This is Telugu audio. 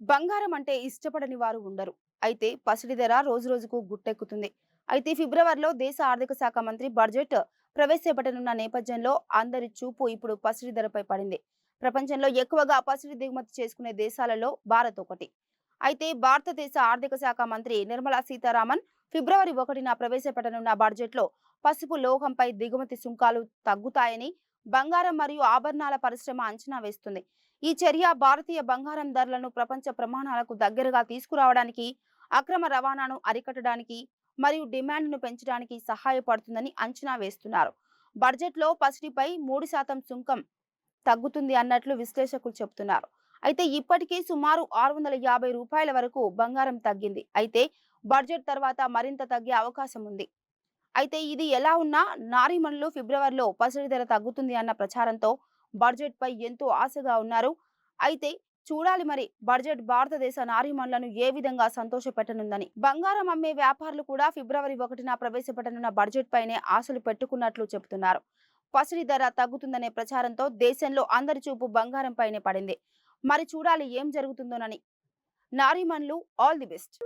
బంగారం అంటే ఇష్టపడని వారు ఉండరు. అయితే పసిడి ధర రోజురోజుకు గుట్టెక్కుతుంది. అయితే ఫిబ్రవరిలో దేశ ఆర్థిక శాఖ మంత్రి బడ్జెట్ ప్రవేశపెట్టనున్న నేపథ్యంలో అందరి చూపు ఇప్పుడు పసిడి ధరపై పడింది. ప్రపంచంలో ఎక్కువగా పసిడి దిగుమతి చేసుకునే దేశాలలో భారత్ ఒకటి. అయితే భారతదేశ ఆర్థిక శాఖ మంత్రి నిర్మలా సీతారామన్ ఫిబ్రవరి 1న ప్రవేశపెట్టనున్న బడ్జెట్లో పసుపు లోహంపై దిగుమతి సుంకాలు తగ్గుతాయని బంగారం మరియు ఆభరణాల పరిశ్రమ అంచనా వేస్తుంది. ఈ చర్య భారతీయ బంగారం ధరలను ప్రపంచ ప్రమాణాలకు దగ్గరగా తీసుకురావడానికి, అక్రమ రవాణాను అరికట్టడానికి మరియు డిమాండ్ను పెంచడానికి సహాయపడుతుందని అంచనా వేస్తున్నారు. బడ్జెట్లో పసిడిపై 3% సుంకం తగ్గుతుంది అన్నట్లు విశ్లేషకులు చెబుతున్నారు. అయితే ఇప్పటికే సుమారు రూ. 650 వరకు బంగారం తగ్గింది. అయితే బడ్జెట్ తర్వాత మరింత తగ్గే అవకాశం ఉంది. అయితే ఇది ఎలా ఉన్నా నారీమణులు ఫిబ్రవరిలో పసిడి ధర తగ్గుతుంది అన్న ప్రచారంతో బడ్జెట్ పై ఎంతో ఆశగా ఉన్నారు. అయితే చూడాలి మరి బడ్జెట్ భారతదేశ నారీమణులను ఏ విధంగా సంతోషపెట్టనుందని. బంగారం అమ్మే వ్యాపారులు కూడా ఫిబ్రవరి 1న ప్రవేశపెట్టనున్న బడ్జెట్ పైనే ఆశలు పెట్టుకున్నట్లు చెబుతున్నారు. పసిడి ధర తగ్గుతుందనే ప్రచారంతో దేశంలో అందరి చూపు బంగారం పైనే పడింది. మరి చూడాలి ఏం జరుగుతుందోనని. నారీమణులు ఆల్ ది బెస్ట్.